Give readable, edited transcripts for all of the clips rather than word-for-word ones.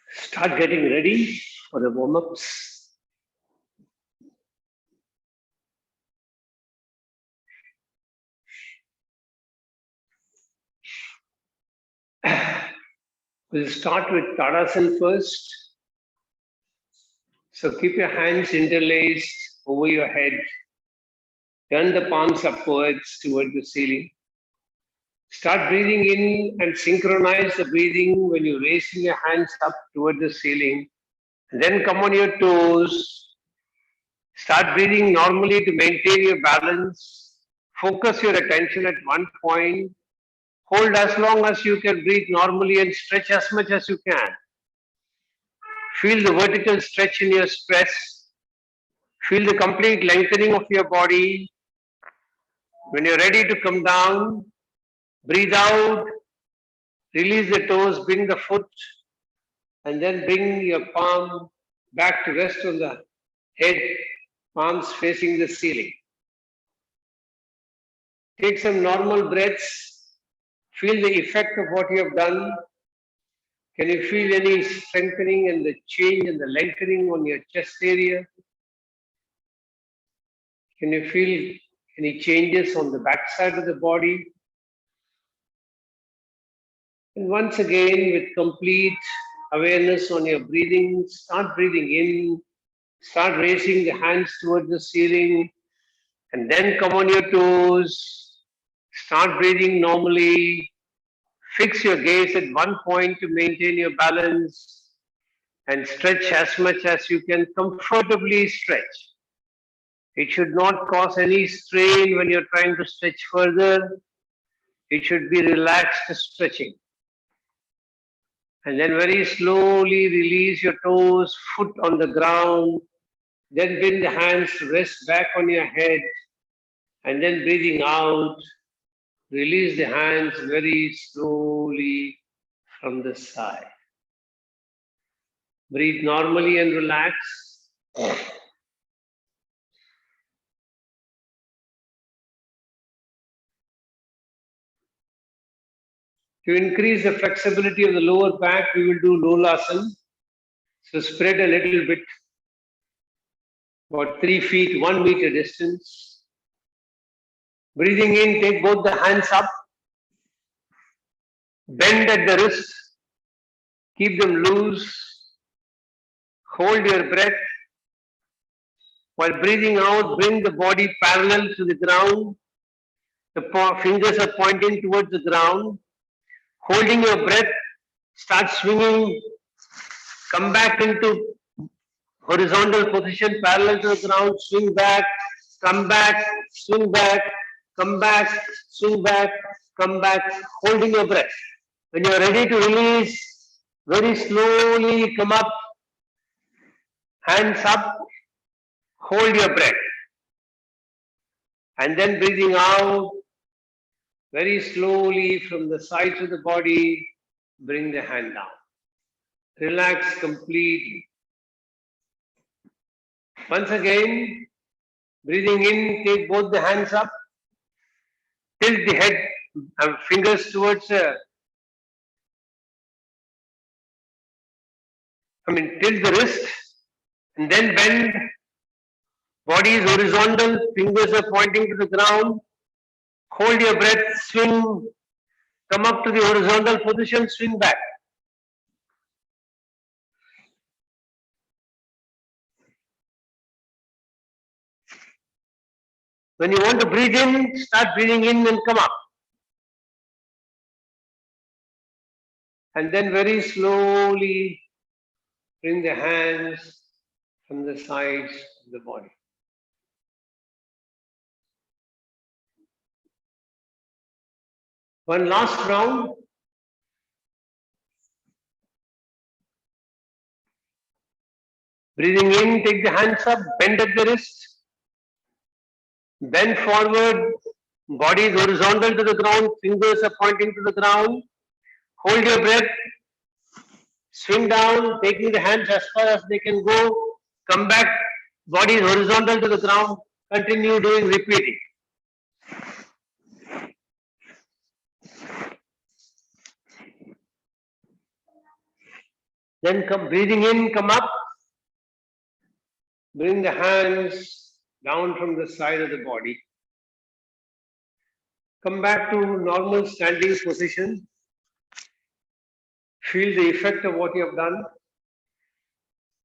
Start getting ready for the warm-ups. We'll start with Tadasana first. So keep your hands interlaced over your head. Turn the palms upwards toward the ceiling. Start breathing in and synchronize the breathing when you're raising your hands up toward the ceiling. And then come on your toes. Start breathing normally to maintain your balance. Focus your attention at one point. Hold as long as you can breathe normally and stretch as much as you can. Feel the vertical stretch in your stress. Feel the complete lengthening of your body. When you're ready to come down, breathe out, release the toes, bring the foot, and then bring your palm back to rest on the head, palms facing the ceiling. Take some normal breaths. Feel the effect of what you have done. Can you feel any strengthening and the change and the lengthening on your chest area? Can you feel any changes on the back side of the body? And once again, with complete awareness on your breathing, start breathing in, start raising the hands towards the ceiling, and then come on your toes, start breathing normally, fix your gaze at one point to maintain your balance, and stretch as much as you can comfortably stretch. It should not cause any strain when you're trying to stretch further. It should be relaxed stretching. And then very slowly release your toes, foot on the ground. Then bring the hands to rest back on your head. And then breathing out, release the hands very slowly from the side. Breathe normally and relax. To increase the flexibility of the lower back, we will do Lolasana. So spread a little bit, about 3 feet, 1 meter distance. Breathing in, take both the hands up. Bend at the wrist. Keep them loose. Hold your breath. While breathing out, bring the body parallel to the ground. The fingers are pointing towards the ground. Holding your breath, start swinging. Come back into horizontal position, parallel to the ground. Swing back, come back, swing back, come back, swing back, come back. Holding your breath. When you are ready to release, very slowly come up. Hands up. Hold your breath. And then breathing out. Very slowly from the sides of the body, bring the hand down. Relax completely. Once again, breathing in, take both the hands up. Tilt the head, fingers towards, tilt the wrist, and then bend. Body is horizontal, fingers are pointing to the ground. Hold your breath, swing, come up to the horizontal position, swing back. When you want to breathe in, start breathing in and come up. And then very slowly bring the hands from the sides of the body. One last round. Breathing in, take the hands up, bend at the wrist. Bend forward, body is horizontal to the ground, fingers are pointing to the ground. Hold your breath. Swing down, taking the hands as far as they can go. Come back, body is horizontal to the ground. Continue doing, repeating. Then come breathing in, come up. Bring the hands down from the side of the body. Come back to normal standing position. Feel the effect of what you have done.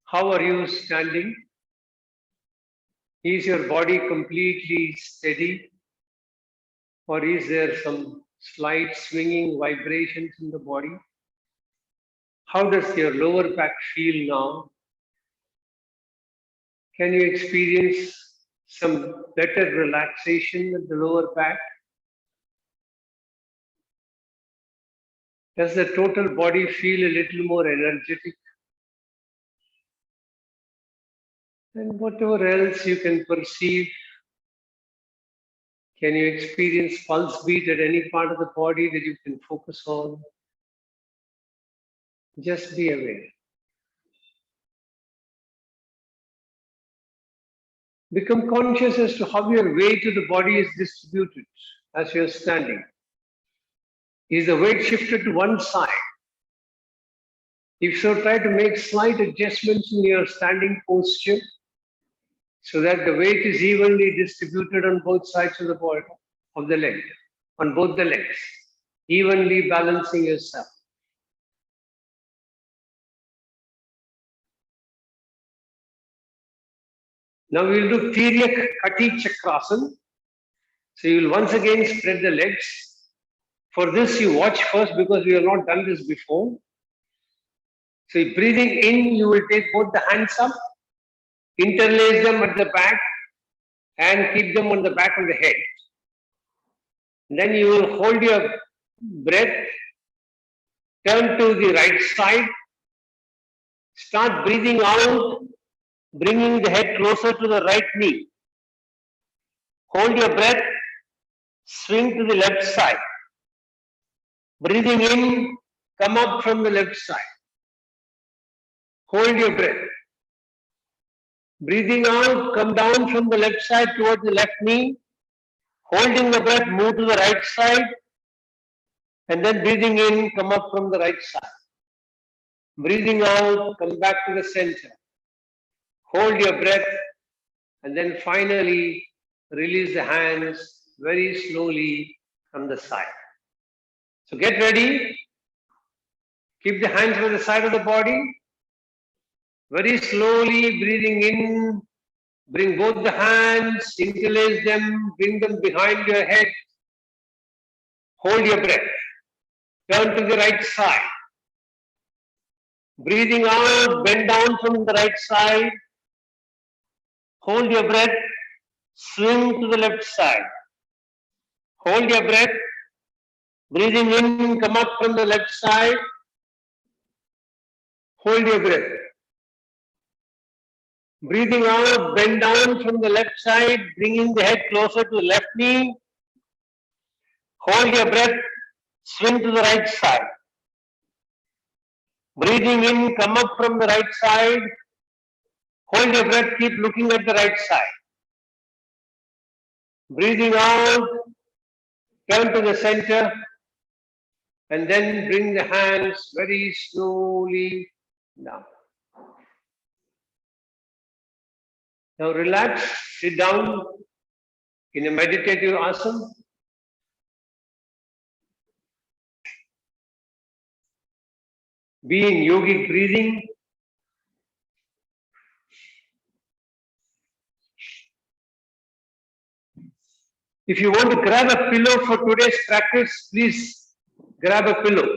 How are you standing? Is your body completely steady? Or is there some slight swinging vibrations in the body? How does your lower back feel now? Can you experience some better relaxation in the lower back? Does the total body feel a little more energetic? And whatever else you can perceive, can you experience pulse beat at any part of the body that you can focus on? Just be aware. Become conscious as to how your weight of the body is distributed as you're standing. Is the weight shifted to one side? If so, try to make slight adjustments in your standing posture so that the weight is evenly distributed on both sides of the body, of the leg, on both the legs, evenly balancing yourself. Now we will do Tiryak Kati Chakrasana. So you will once again spread the legs. For this, you watch first because we have not done this before. So breathing in, you will take both the hands up, interlace them at the back, and keep them on the back of the head. Then you will hold your breath, turn to the right side, start breathing out, bringing the head closer to the right knee. Hold your breath, swing to the left side. Breathing in, come up from the left side. Hold your breath. Breathing out, come down from the left side towards the left knee. Holding the breath, move to the right side. And then breathing in, come up from the right side. Breathing out, come back to the center. Hold your breath. And then finally, release the hands very slowly from the side. So get ready. Keep the hands by the side of the body. Very slowly breathing in. Bring both the hands, interlace them, bring them behind your head. Hold your breath. Turn to the right side. Breathing out, bend down from the right side. Hold your breath. Swing to the left side. Hold your breath. Breathing in, come up from the left side. Hold your breath. Breathing out, bend down from the left side, bringing the head closer to the left knee. Hold your breath, swing to the right side. Breathing in, come up from the right side. Hold your breath, keep looking at the right side. Breathing out, turn to the center, and then bring the hands very slowly down. Now relax, sit down in a meditative asana. Be in yogic breathing. If you want to grab a pillow for today's practice, please grab a pillow.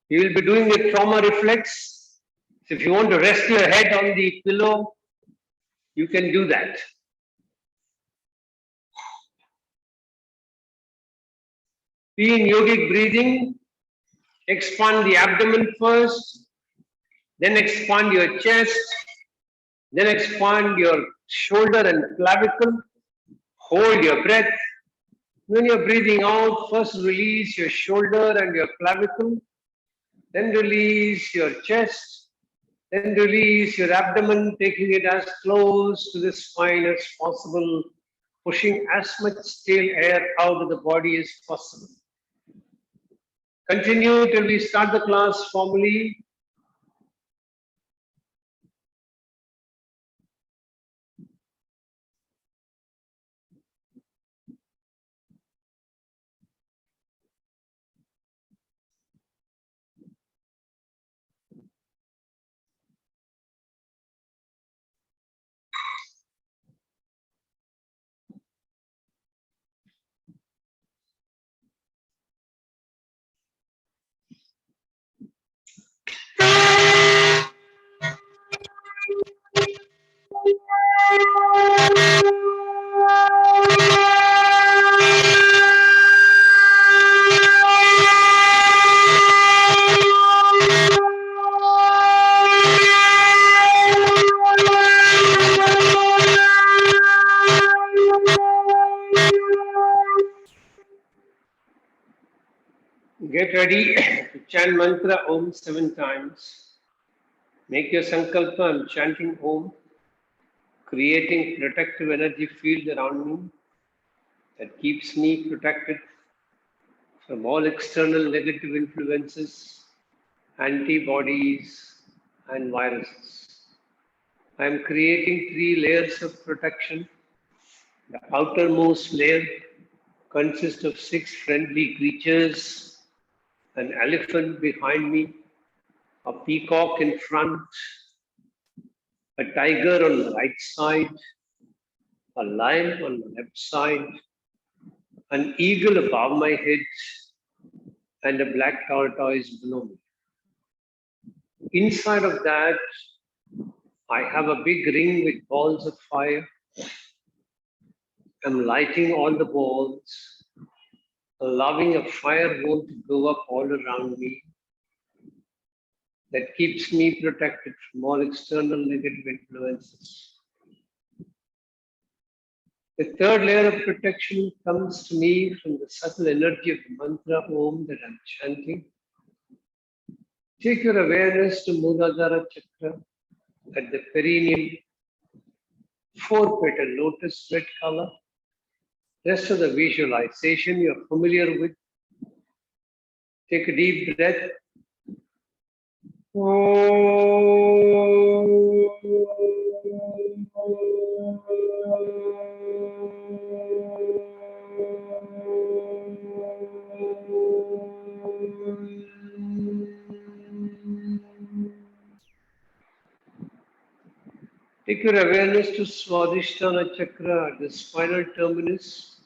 You will be doing a trauma reflex. So if you want to rest your head on the pillow, you can do that. Be in yogic breathing. Expand the abdomen first, then expand your chest, then expand your shoulder and clavicle. Hold your breath. When you're breathing out, first release your shoulder and your clavicle, then release your chest, then release your abdomen, taking it as close to the spine as possible, pushing as much stale air out of the body as possible. Continue till we start the class formally. Get ready to chant mantra Om 7 times. Make your sankalpa. I'm chanting Om, creating protective energy field around me that keeps me protected from all external negative influences, antibodies, and viruses. I am creating 3 layers of protection. The outermost layer consists of 6 friendly creatures: an elephant behind me, a peacock in front, a tiger on the right side, a lion on the left side, an eagle above my head, and a black tortoise below me. Inside of that, I have a big ring with balls of fire. I'm lighting all the balls, allowing a fireball to go up all around me that keeps me protected from all external negative influences. The 3rd layer of protection comes to me from the subtle energy of the mantra Om that I'm chanting. Take your awareness to Muladhara Chakra at the perineum, 4-petal lotus red color. Rest of the visualization you're familiar with. Take a deep breath. Take your awareness to Swadhisthana Chakra at the spinal terminus,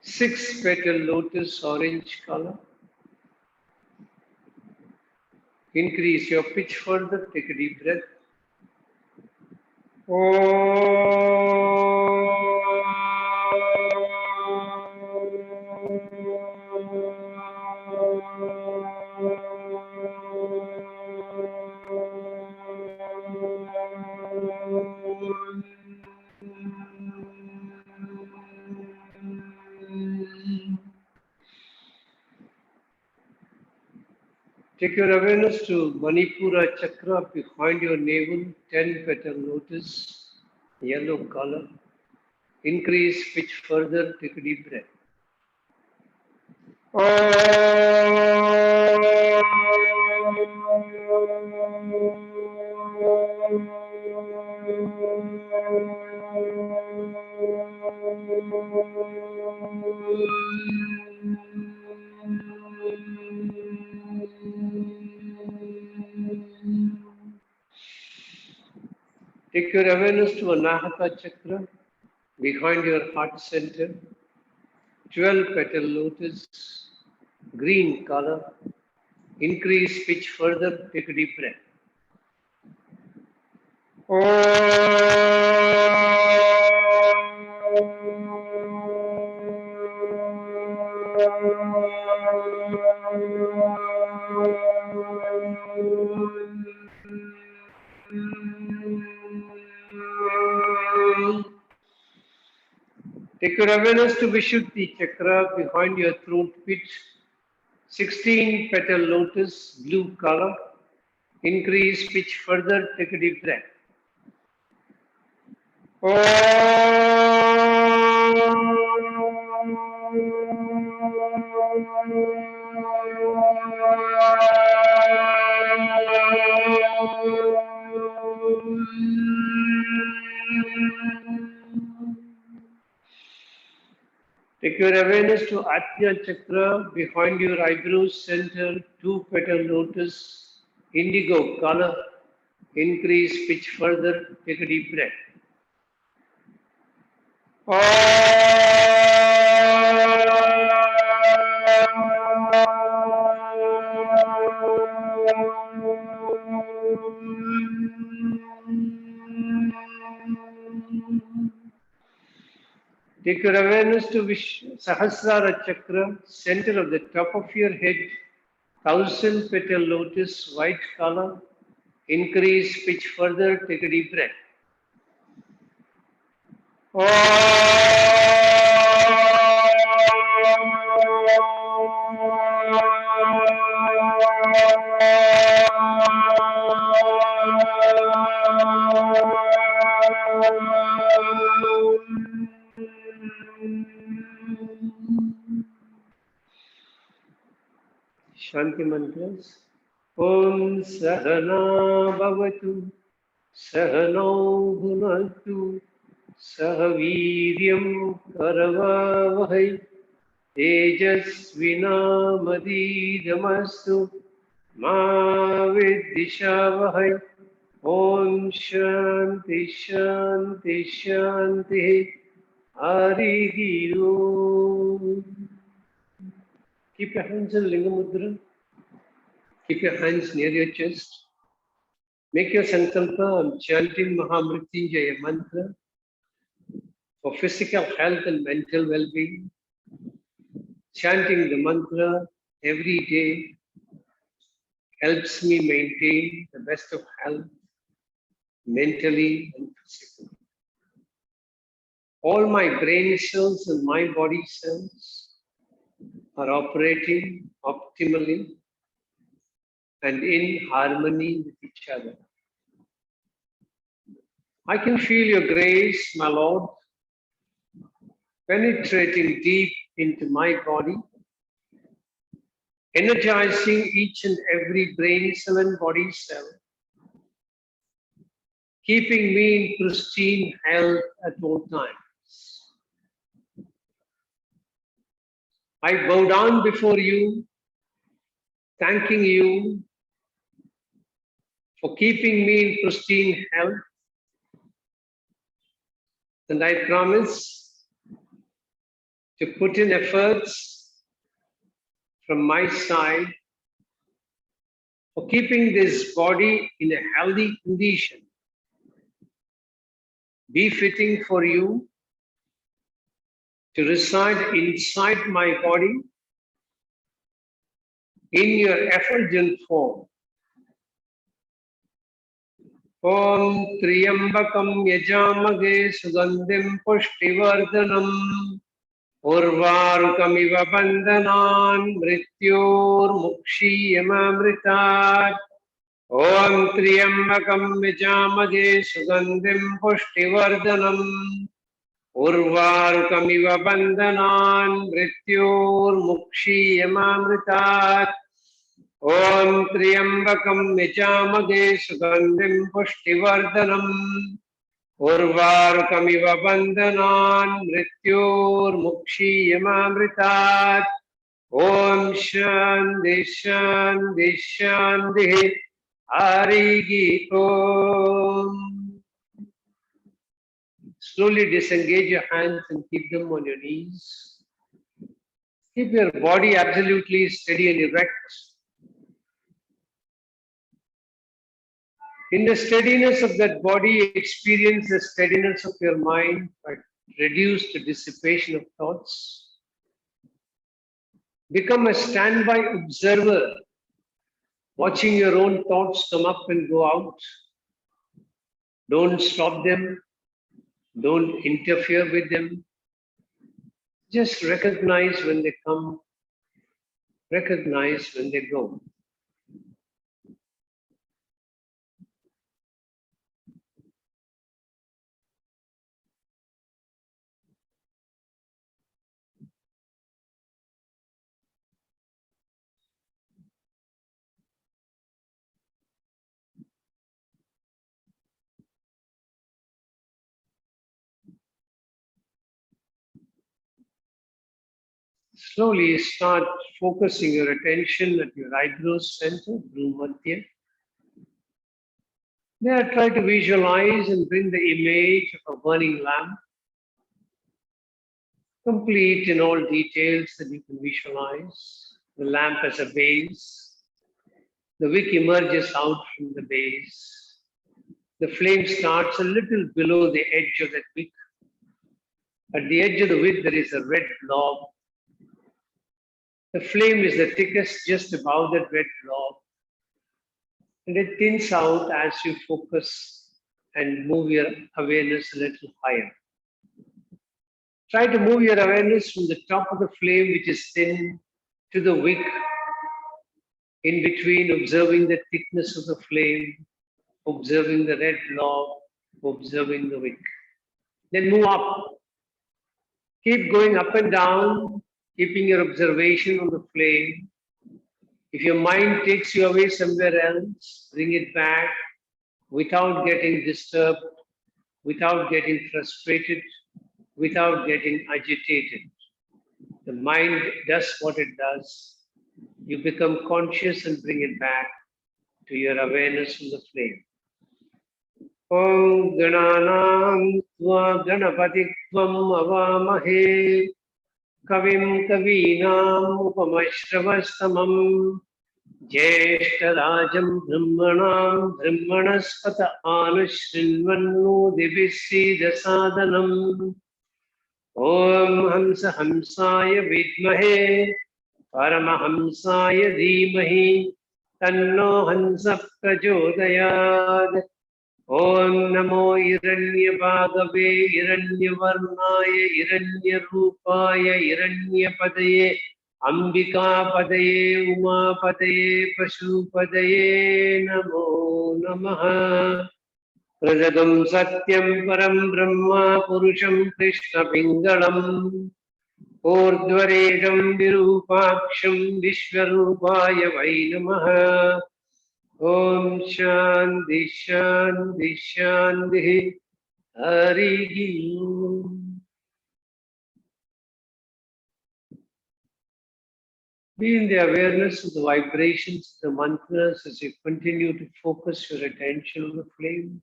6-petal lotus orange color. Increase your pitch further. Take a deep breath. Take your awareness to Manipura Chakra behind your navel, 10-petal lotus, yellow color. Increase pitch further. Take a deep breath. Take your awareness to Anahata Chakra behind your heart center, 12-petal lotus, green color. Increase pitch further. Take a deep breath. Take your awareness to Vishuddhi Chakra behind your throat pit, 16-petal lotus, blue color. Increase pitch further. Take a deep breath. Take your awareness to Ajna Chakra behind your eyebrows center, two petal lotus, indigo color. Increase pitch further. Take a deep breath. Take your awareness to Sahasrara Chakra, center of the top of your head, 1,000 petal lotus, white color. Increase pitch further. Take a deep breath. Shanti mantras. Om Sahana Bhavatu Sahano Bhunatu Sahaviryam Karavavahai Tejasvinamadidamastu Ma Vidishavahai. Om Shanti Shanti Shanti Hari Om. Keep your hands in Linga Mudra. Keep your hands near your chest. Make your sankalpa. I'm chanting Mahamrityunjaya mantra for physical health and mental well-being. Chanting the mantra every day helps me maintain the best of health, mentally and physically. All my brain cells and my body cells are operating optimally and in harmony with each other. I can feel your grace, my Lord, penetrating deep into my body, energizing each and every brain cell and body cell, keeping me in pristine health at all times. I bow down before you, thanking you for keeping me in pristine health, and I promise to put in efforts from my side for keeping this body in a healthy condition, befitting for you to reside inside my body in your effulgent form. Om Triyambakam Yajamage Sugandhim Pushtivardhanam Urvarukamiva Bandhanan Mrityor Mukshiyamamritat. Om Triyambakam Yajamage Sugandhim Pushtivardhanam Urvarukamiva Bandhanan Mrityor Mukshiyamamritat. Om Triyambakam Yajamage Sugandhim Pushtivardhanam Urvarukamiva Bandhanan Mrityor Mukshiyamamritat. Om Shanti Shanti Shanti Hari Om. Slowly disengage your hands and keep them on your knees. Keep your body absolutely steady and erect. In the steadiness of that body, experience the steadiness of your mind, but reduce the dissipation of thoughts. Become a standby observer, watching your own thoughts come up and go out. Don't stop them. Don't interfere with them. Just recognize when they come, recognize when they go. Slowly start focusing your attention at your eyebrow center, Bhumadhya. There, try to visualize and bring the image of a burning lamp, complete in all details that you can visualize. The lamp as a base. The wick emerges out from the base. The flame starts a little below the edge of that wick. At the edge of the wick, there is a red blob. The flame is the thickest just above that red blob. And it thins out as you focus and move your awareness a little higher. Try to move your awareness from the top of the flame, which is thin, to the wick, in between, observing the thickness of the flame, observing the red blob, observing the wick. Then move up. Keep going up and down, keeping your observation on the flame. If your mind takes you away somewhere else, bring it back without getting disturbed, without getting frustrated, without getting agitated. The mind does what it does. You become conscious and bring it back to your awareness on the flame. Om Gananam Tva Ganapati Tvam Avamahe Kavim Kavinam Upamashravastamam Jeshtarajam Brahmanam Brahmanaspata Anushrinvannu Divisi Dasadanam Om Hamsa Hamsaya Vidmahe Paramahamsaya Dhimahi Tanno Hansa Prachodayad Om Namo Hiranyabhagave Hiranyavarnaya Hiranyarupaya Hiranyapadaye Ambika Padaye Uma Padaye Pashupadaye Namo Namaha Prajagam Satyam Param Brahma Purusham Krishna Pingalam Urdhvarejam Virupaksham Vishwarupaya Vai Namaha Om Shanti Shanti Shanti Hari Om. Be in the awareness of the vibrations of the mantras as you continue to focus your attention on the flame.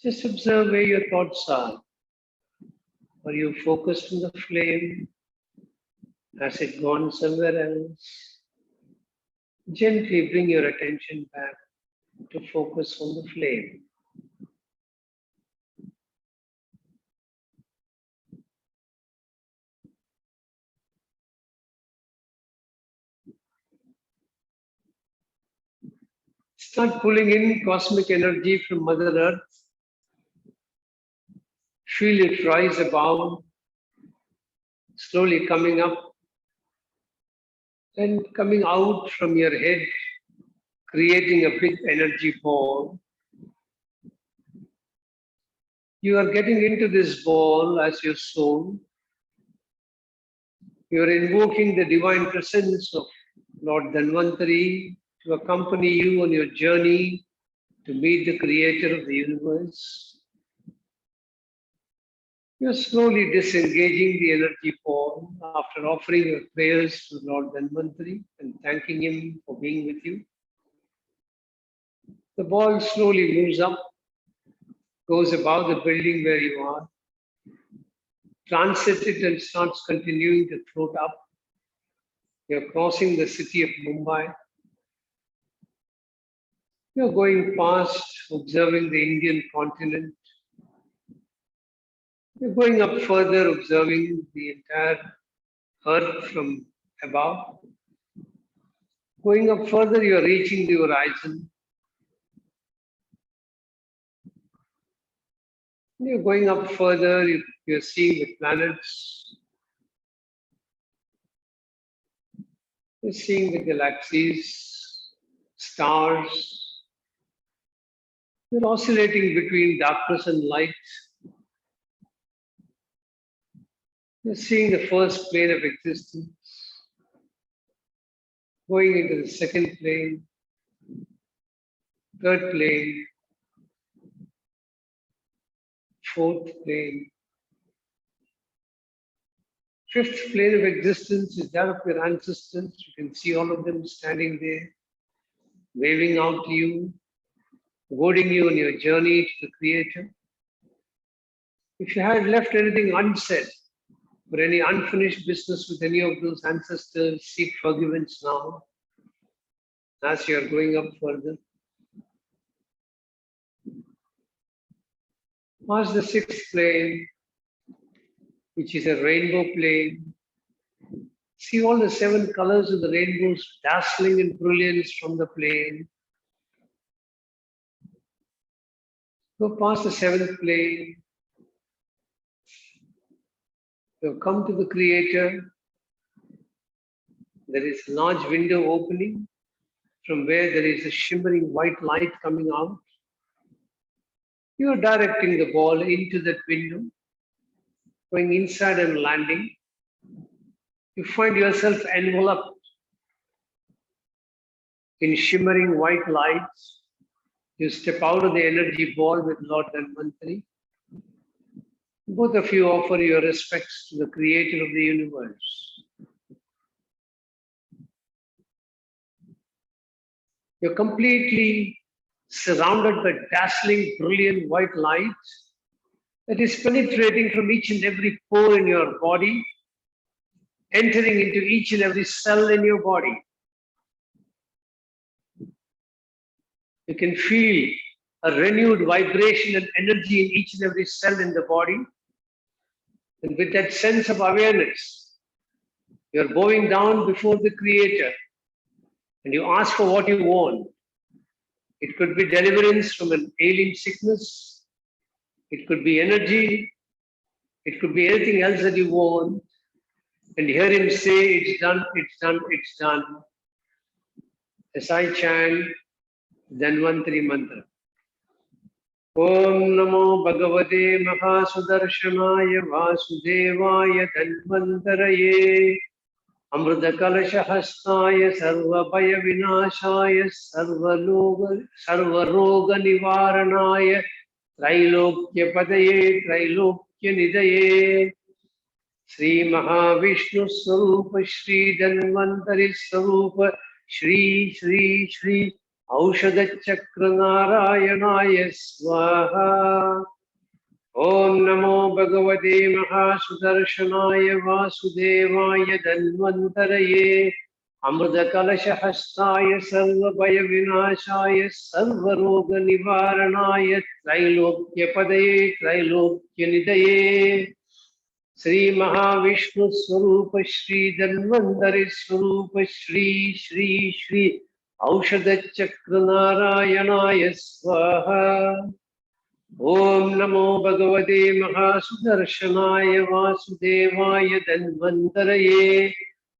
Just observe where your thoughts are. Are you focused on the flame? Has it gone somewhere else? Gently bring your attention back to focus on the flame. Start pulling in cosmic energy from Mother Earth. Feel it rise above, slowly coming up and coming out from your head, creating a big energy ball. You are getting into this ball as your soul. You are invoking the divine presence of Lord Dhanvantari to accompany you on your journey to meet the creator of the universe. You are slowly disengaging the energy ball after offering your prayers to Lord Dhanvantari and thanking him for being with you. The ball slowly moves up, goes above the building where you are, transits it and starts continuing to float up. You're crossing the city of Mumbai. You're going past, observing the Indian continent. You're going up further, observing the entire earth from above. Going up further, you're reaching the horizon. You're going up further, you're seeing the planets. You're seeing the galaxies, stars. You're oscillating between darkness and light. You're seeing the first plane of existence, going into the second plane, third plane, fourth plane, Fifth plane of existence is that of your ancestors. You can see all of them standing there, waving out to you, guiding you on your journey to the Creator. If you had left anything unsaid, or any unfinished business with any of those ancestors, seek forgiveness now as you are going up further. Pass the sixth plane, which is a rainbow plane. See all the 7 colors of the rainbows dazzling in brilliance from the plane. Go past the 7th plane. You have come to the Creator. There is a large window opening from where there is a shimmering white light coming out. You are directing the ball into that window, going inside and landing. You find yourself enveloped in shimmering white lights. You step out of the energy ball with Lord Dhanvantari. Both of you offer your respects to the Creator of the universe. You're completely surrounded by dazzling, brilliant white light that is penetrating from each and every pore in your body, entering into each and every cell in your body. You can feel a renewed vibration and energy in each and every cell in the body. And with that sense of awareness, you're bowing down before the Creator and you ask for what you want. It could be deliverance from an ailing sickness. It could be energy. It could be anything else that you want. And hear Him say, it's done, it's done, it's done. As I chant Dhanvantari mantra. Om Namo Bhagavate Mahasudarshanaya Vasudevaya Dhanvantaraye Amrita Kalasha Hastaya Sarva Bhaya Vinashaya Sarva Roga Nivaranaya Trailokya Padaye Trailokya Nidaye Sri Mahavishnu Sarupa Shri Dhanvantari Sarupa Shri Shri Shri Aushadha Chakra Narayanaya Swaha. Om Namo Bhagavate Mahasudarshanaya Vasudevaya Dhanvantaraye Amrita Kalasha Hastaya Sarva Bhaya Vinashaya Sarva Roga Nivaranaya Trailokya Padaye Trailokya Nidaye Sri Mahavishnu Swarupa Shri Dhanvantari Swarupa Shri Shri Shri Aushadha Chakra Narayanaya Swaha. Om Namo Bhagavate Mahasudarshanaya Vasudevaya Dhanvantaraye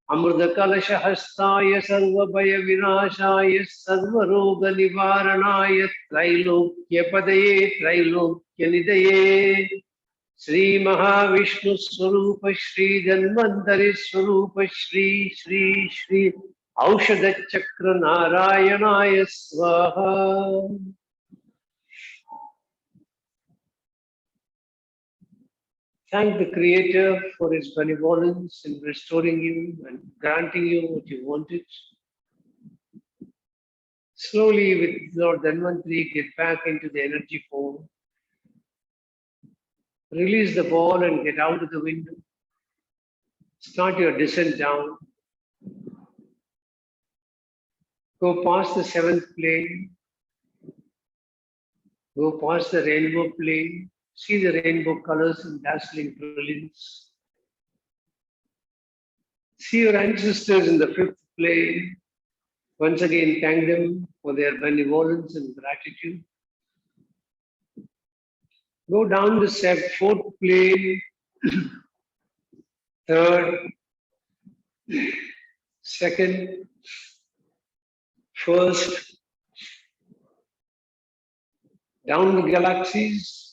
Amrita Kalasha Hastaya Sarva Bhaya Vinashaya Sarva Roga Nivaranaya Trailokya Padaye Trailokya Nidaye Sri Mahavishnu Swarupa Shri Dhanvantari Swarupa Shri Shri Shri Aushadha Chakra Narayanaya Swaha. Thank the Creator for His benevolence in restoring you and granting you what you wanted. Slowly, with Lord Dhanvantari, get back into the energy form. Release the ball and get out of the window. Start your descent down. Go past the 7th plane. Go past the rainbow plane. See the rainbow colors in dazzling brilliance. See your ancestors in the 5th plane. Once again, thank them for their benevolence and gratitude. Go down the 4th plane, 3rd, 2nd, 1st, down the galaxies.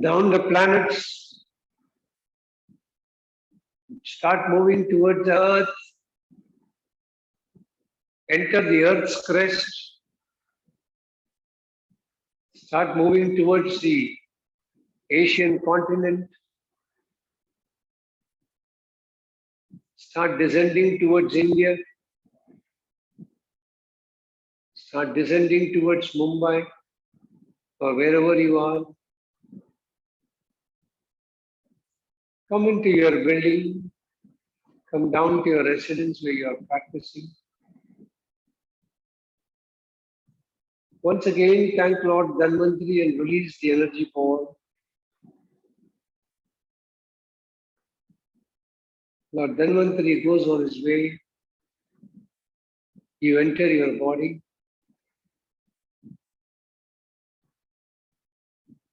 Down the planets, start moving towards the Earth, enter the Earth's crest, Start moving towards the Asian continent. Start descending towards India. Start descending towards Mumbai or wherever you are. Come into your building. Come down to your residence where you are practicing. Once again, thank Lord Dhanvantari and release the energy ball. Lord Dhanvantari goes on his way. You enter your body.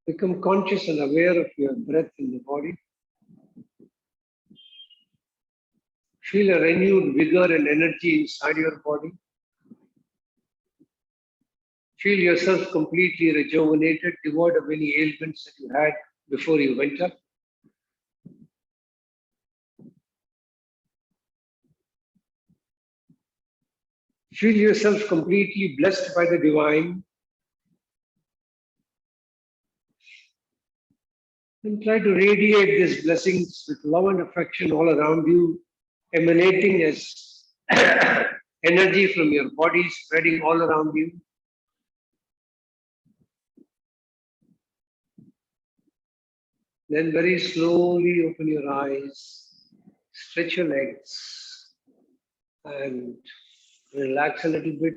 Become conscious and aware of your breath in the body. Feel a renewed vigor and energy inside your body. Feel yourself completely rejuvenated, devoid of any ailments that you had before you went up. Feel yourself completely blessed by the divine. And try to radiate these blessings with love and affection all around you, emanating as energy from your body, spreading all around you. Then very slowly open your eyes, stretch your legs, and relax a little bit.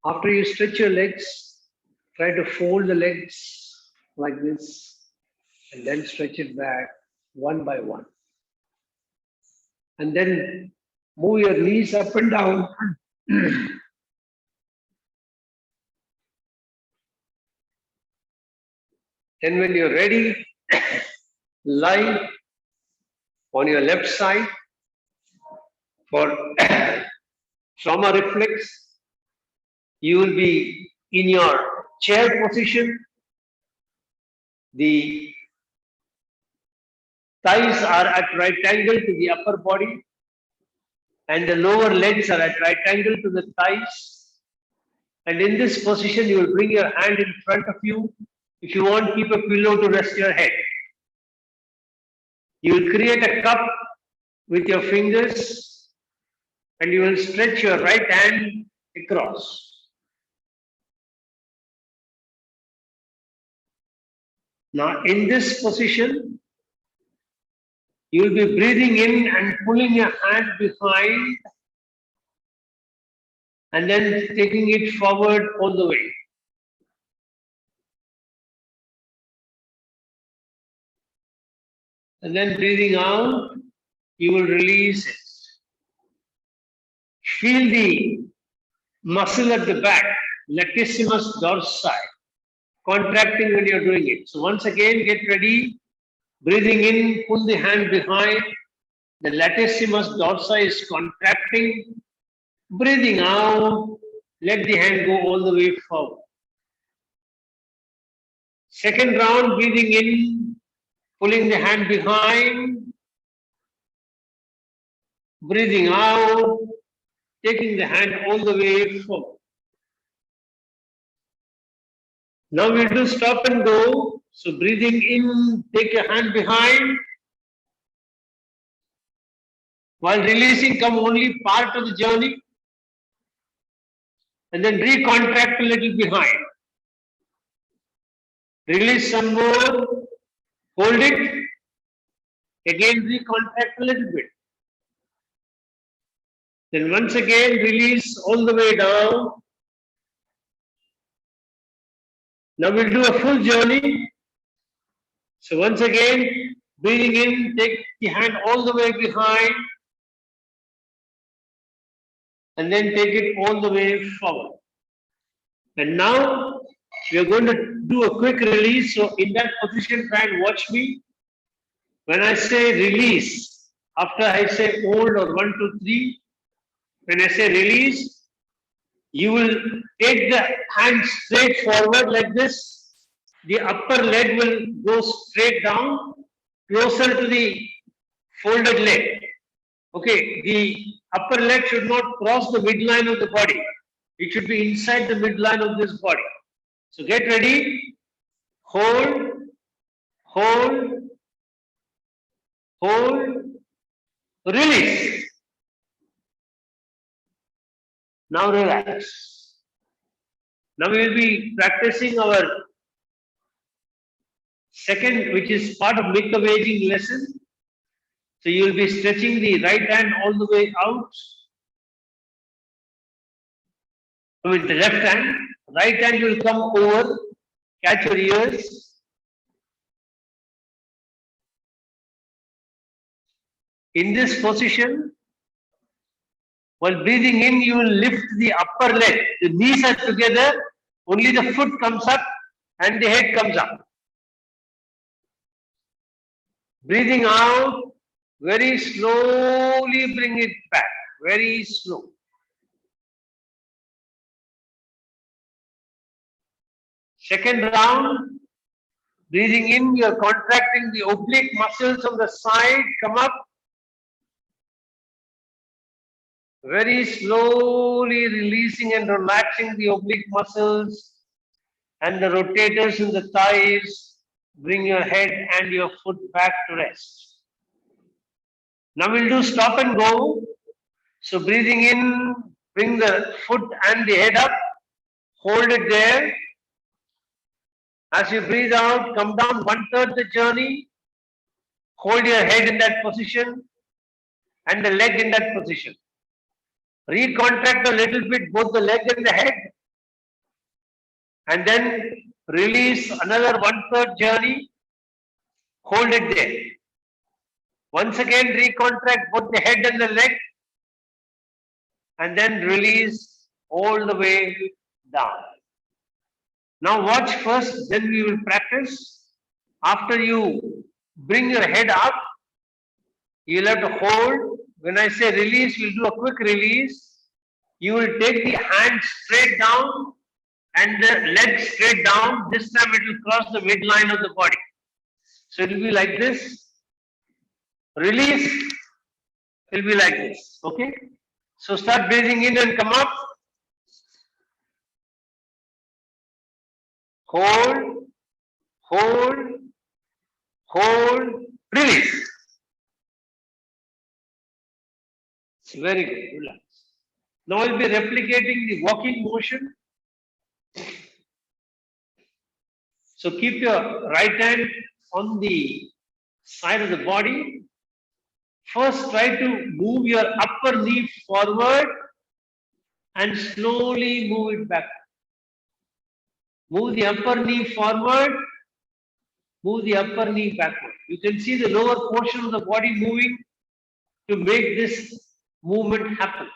After you stretch your legs, try to fold the legs like this, and then stretch it back one by one. And then move your knees up and down. Then when you're ready, lie on your left side for trauma reflex. You will be in your chair position. The thighs are at right angle to the upper body, and the lower legs are at right angle to the thighs. And in this position, you will bring your hand in front of you. If you want, keep a pillow to rest your head. You will create a cup with your fingers, and you will stretch your right hand across. Now, in this position, you will be breathing in and pulling your hand behind, and then taking it forward all the way. And then breathing out, you will release it. Feel the muscle at the back, latissimus dorsi, contracting when you're doing it. So once again, get ready. Breathing in, pull the hand behind. The latissimus dorsi is contracting. Breathing out, let the hand go all the way forward. Second round, breathing in, pulling the hand behind. Breathing out, taking the hand all the way forward. Now we'll do stop and go. So breathing in, take your hand behind. While releasing, come only part of the journey. And then recontract a little behind. Release some more. Hold it. Again, recontract a little bit. Then once again, release all the way down. Now we'll do a full journey. So once again, breathing in, take the hand all the way behind. And then take it all the way forward. And now we are going to do a quick release. So in that position, try and watch me. When I say release, after I say hold or 1, 2, 3, when I say release, you will take the hand straight forward like this. The upper leg will go straight down, closer to the folded leg. Okay, the upper leg should not cross the midline of the body. It should be inside the midline of this body. So get ready. Hold, hold, hold, release. Now relax. Now we will be practicing our second, which is part of makeup aging lesson. So you will be stretching the right hand all the way out. With the left hand, right hand will come over, catch your ears. In this position, while breathing in, you will lift the upper leg. The knees are together, only the foot comes up and the head comes up. Breathing out, very slowly bring it back, very slow. Second round, breathing in, you are contracting the oblique muscles on the side, come up. Very slowly releasing and relaxing the oblique muscles and the rotators in the thighs. Bring your head and your foot back to rest. Now we'll do stop and go. So breathing in, bring the foot and the head up. Hold it there. As you breathe out, come down 1/3 the journey. Hold your head in that position and the leg in that position. Recontract a little bit both the leg and the head. And then release another 1/3 journey. Hold it there. Once again, recontract both the head and the leg. And then release all the way down. Now watch first, then we will practice. After you bring your head up, you'll have to hold. When I say release, you'll do a quick release. You will take the hand straight down and the leg straight down. This time it will cross the midline of the body. So it will be like this. Release, it will be like this. Okay? So start breathing in and come up. Hold, hold, hold, release. Very good. Relax. Now I'll be replicating the walking motion. So keep your right hand on the side of the body. First, try to move your upper knee forward and slowly move it back. Move the upper knee forward, move the upper knee backward. You can see the lower portion of the body moving to make this movement happen.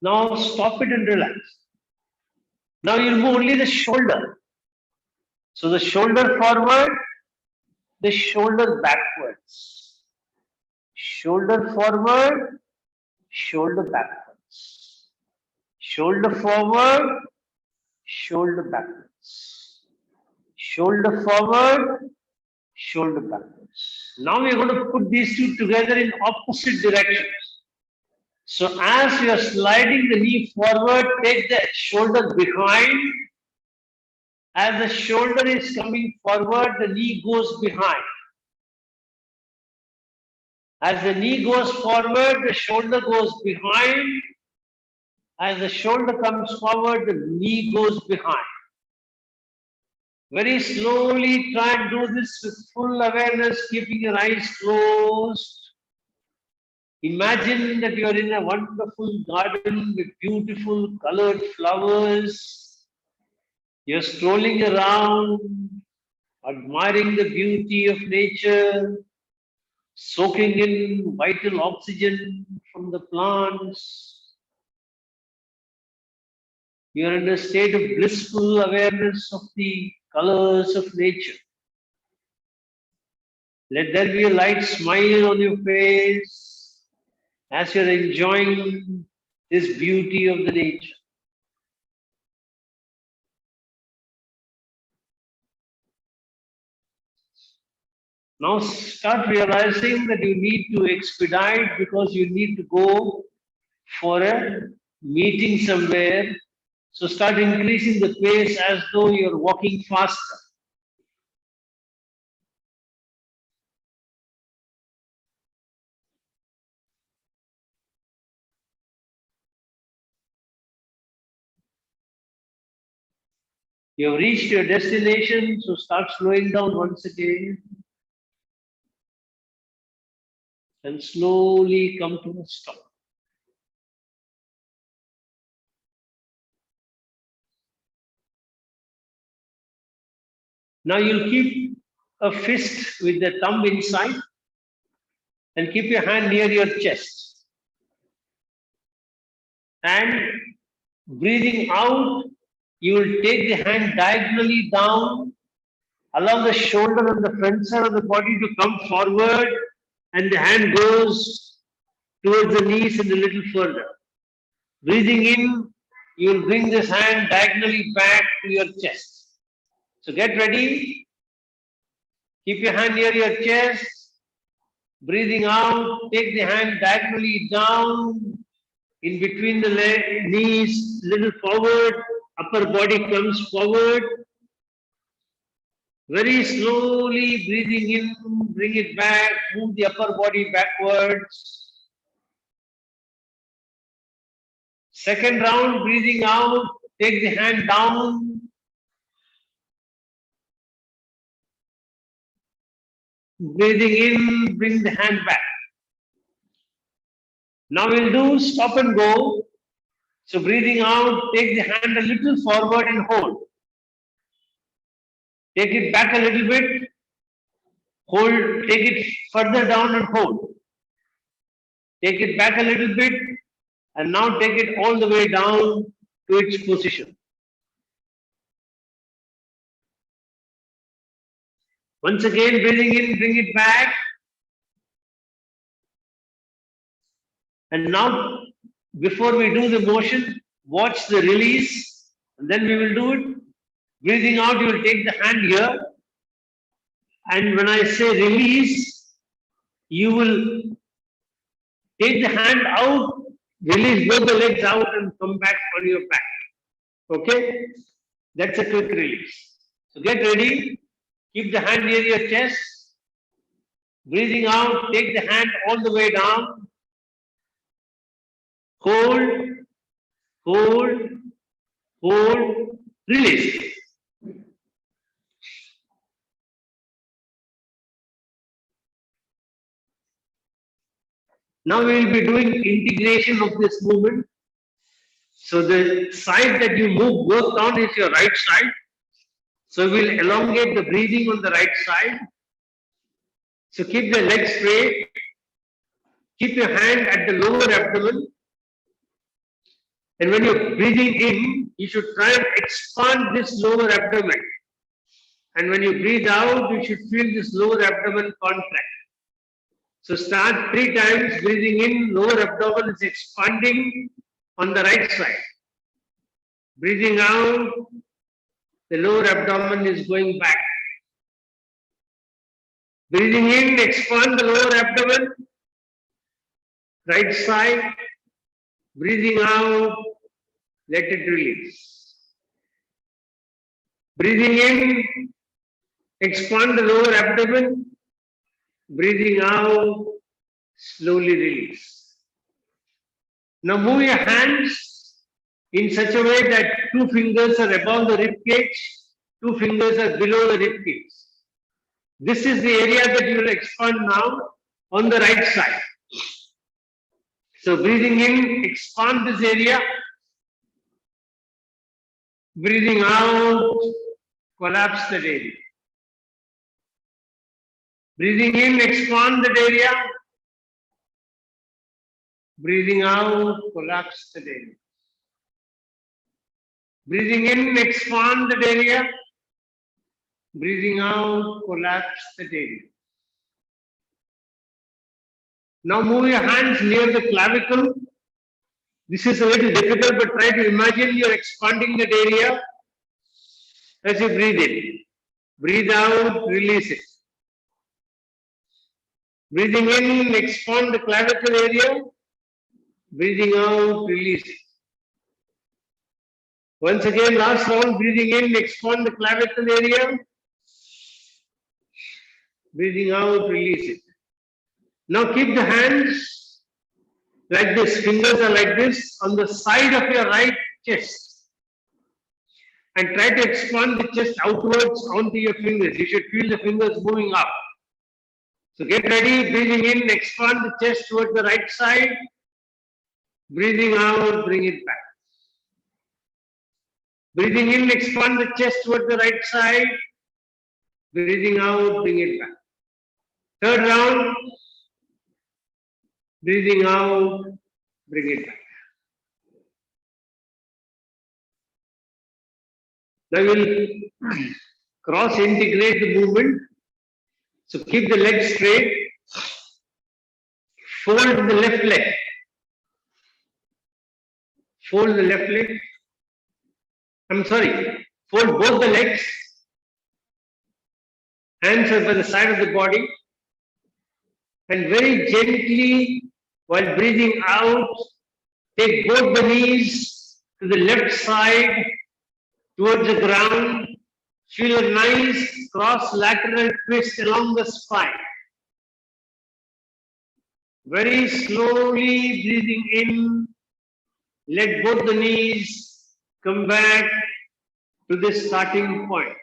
Now stop it and relax. Now you'll move only the shoulder. So the shoulder forward, the shoulder backwards. Shoulder forward, shoulder backwards. Shoulder forward, shoulder backwards. Shoulder forward, shoulder backwards. Now we're going to put these two together in opposite directions. So as you are sliding the knee forward, take the shoulder behind. As the shoulder is coming forward, the knee goes behind. As the knee goes forward, the shoulder goes behind. As the shoulder comes forward, the knee goes behind. Very slowly try and do this with full awareness, keeping your eyes closed. Imagine that you are in a wonderful garden with beautiful colored flowers. You're strolling around, admiring the beauty of nature, soaking in vital oxygen from the plants. You're in a state of blissful awareness of the colors of nature. Let there be a light smile on your face as you're enjoying this beauty of the nature. Now start realizing that you need to expedite because you need to go for a meeting somewhere. So start increasing the pace as though you're walking faster. You have reached your destination, so start slowing down once again and slowly come to a stop. Now you'll keep a fist with the thumb inside and keep your hand near your chest. And breathing out, you will take the hand diagonally down, allow the shoulder and the front side of the body to come forward, and the hand goes towards the knees and a little further. Breathing in, you will bring this hand diagonally back to your chest. So get ready. Keep your hand near your chest. Breathing out, take the hand diagonally down in between the knees, little forward, upper body comes forward. Very slowly breathing in, bring it back, move the upper body backwards. Second round, breathing out, take the hand down. Breathing in, bring the hand back. Now we'll do stop and go. So breathing out, take the hand a little forward and hold. Take it back a little bit. Hold, take it further down and hold. Take it back a little bit and now take it all the way down to its position. Once again, breathing in, bring it back. And now, before we do the motion, watch the release, and then we will do it. Breathing out, you will take the hand here. And when I say release, you will take the hand out, release both the legs out, and come back on your back. Okay? That's a quick release. So get ready. Keep the hand near your chest. Breathing out, take the hand all the way down. Hold, hold, hold, release. Now we will be doing integration of this movement. So the side that you work on is your right side. So we'll elongate the breathing on the right side. So keep the legs straight. Keep your hand at the lower abdomen. And when you're breathing in, you should try and expand this lower abdomen. And when you breathe out, you should feel this lower abdomen contract. So start 3 times, breathing in, lower abdomen is expanding on the right side. Breathing out, the lower abdomen is going back. Breathing in, expand the lower abdomen, right side. Breathing out, let it release. Breathing in, expand the lower abdomen. Breathing out, slowly release. Now move your hands in such a way that 2 fingers are above the rib cage, 2 fingers are below the rib cage. This is the area that you will expand now on the right side. So breathing in, expand this area. Breathing out, collapse that area. Breathing in, expand that area. Breathing out, collapse that area. Breathing in, expand that area. Breathing out, collapse that area. Now move your hands near the clavicle. This is a little difficult, but try to imagine you're expanding that area as you breathe in. Breathe out, release it. Breathing in, expand the clavicle area. Breathing out, release it. Once again, last round, breathing in, expand the clavicle area. Breathing out, release it. Now keep the hands like this, fingers are like this on the side of your right chest. And try to expand the chest outwards onto your fingers. You should feel the fingers moving up. So get ready, breathing in, expand the chest towards the right side. Breathing out, bring it back. Breathing in, expand the chest towards the right side. Breathing out, bring it back. Third round. Breathing out, bring it back. Now we'll cross integrate the movement. So keep the leg straight. Fold the left leg. Fold the left leg. I'm sorry. Fold both the legs. Hands are by the side of the body. And very gently, while breathing out, take both the knees to the left side towards the ground. Feel a nice cross lateral twist along the spine. Very slowly breathing in, let both the knees come back to the starting point.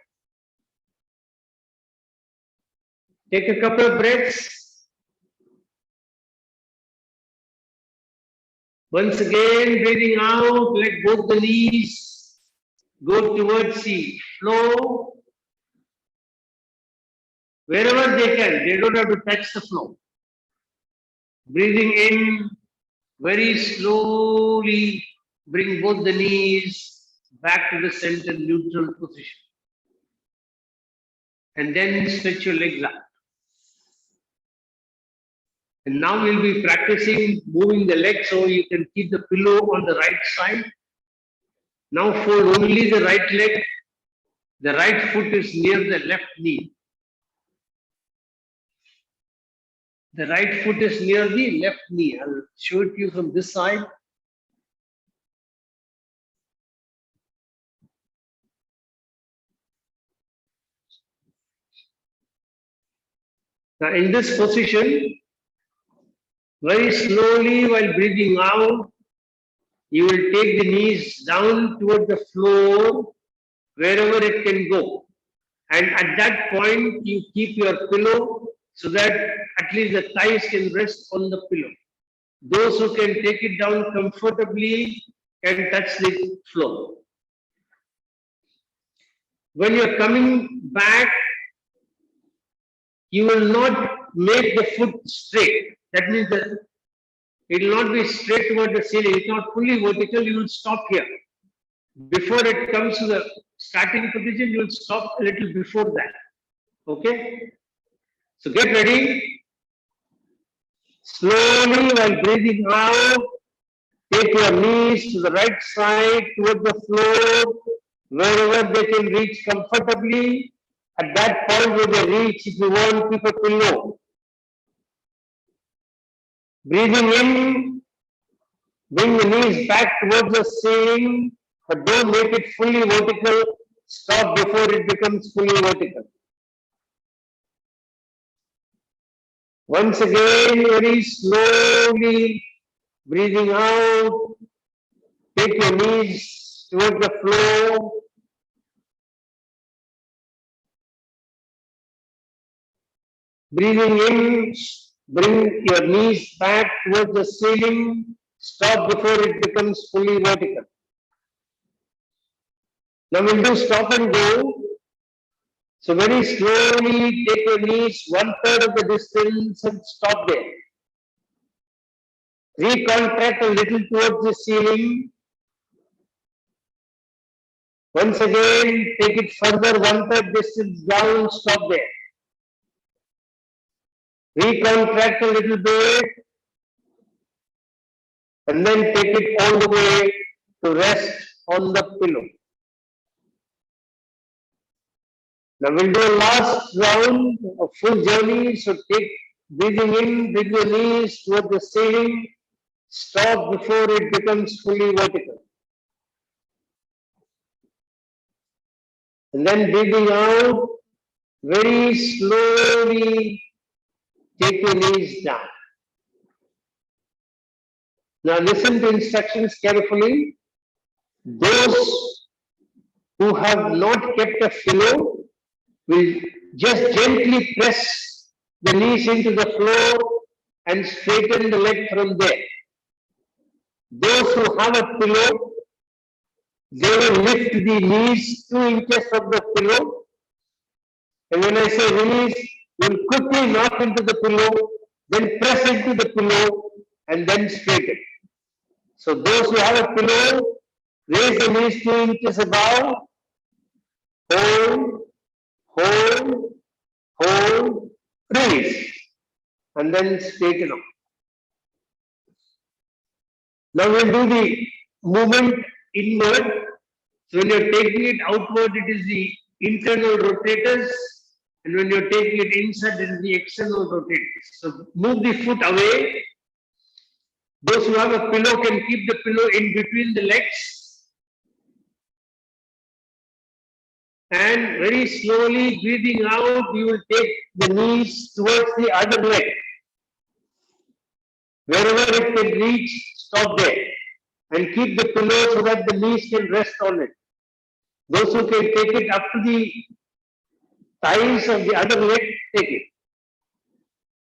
Take a couple of breaths. Once again, breathing out, let both the knees go towards the floor. Wherever they can, they don't have to touch the floor. Breathing in, very slowly bring both the knees back to the center neutral position. And then stretch your legs out. And now we'll be practicing moving the legs so you can keep the pillow on the right side. Now fold only the right leg. The right foot is near the left knee. The right foot is near the left knee. I'll show it to you from this side. Now in this position, very slowly while breathing out, you will take the knees down toward the floor wherever it can go. And at that point, you keep your pillow so that at least the thighs can rest on the pillow. Those who can take it down comfortably can touch the floor. When you're coming back, you will not make the foot straight. That means that it will not be straight toward the ceiling. It's not fully vertical. You will stop here. Before it comes to the starting position, you will stop a little before that. Okay? So get ready. Slowly while breathing out, take your knees to the right side toward the floor, wherever they can reach comfortably. At that point where they reach, if you want, keep a pillow. Breathing in, bring the knees back towards the ceiling, but don't make it fully vertical. Stop before it becomes fully vertical. Once again, very slowly breathing out, take your knees towards the floor. Breathing in, bring your knees back towards the ceiling. Stop before it becomes fully vertical. Now we'll do stop and go. So very slowly take your knees 1/3 of the distance and stop there. Recontract a little towards the ceiling. Once again, take it further 1/3 distance down, stop there. Recontract a little bit and then take it all the way to rest on the pillow. Now we'll do a last round of full journey. So take Breathing in, bring your knees toward the ceiling. Stop before it becomes fully vertical. And then breathing out, very slowly take your knees down. Now listen to instructions carefully. Those who have not kept a pillow will just gently press the knees into the floor and straighten the leg from there. Those who have a pillow, they will lift the knees 2 inches from the pillow. And when I say release, you will quickly knock into the pillow, then press into the pillow, and then straighten. So those who have a pillow, raise the knees 2 inches above, hold, hold, hold, release, and then straighten up. Now we'll do the movement inward. So when you're taking it outward, it is the internal rotators, and when you're taking it inside, it is the external rotators. So move the foot away. Those who have a pillow can keep the pillow in between the legs. And very slowly breathing out, you will take the knees towards the other leg. Wherever it can reach, stop there. And keep the pillow so that the knees can rest on it. Those who can take it up to the thighs of the other leg, take it.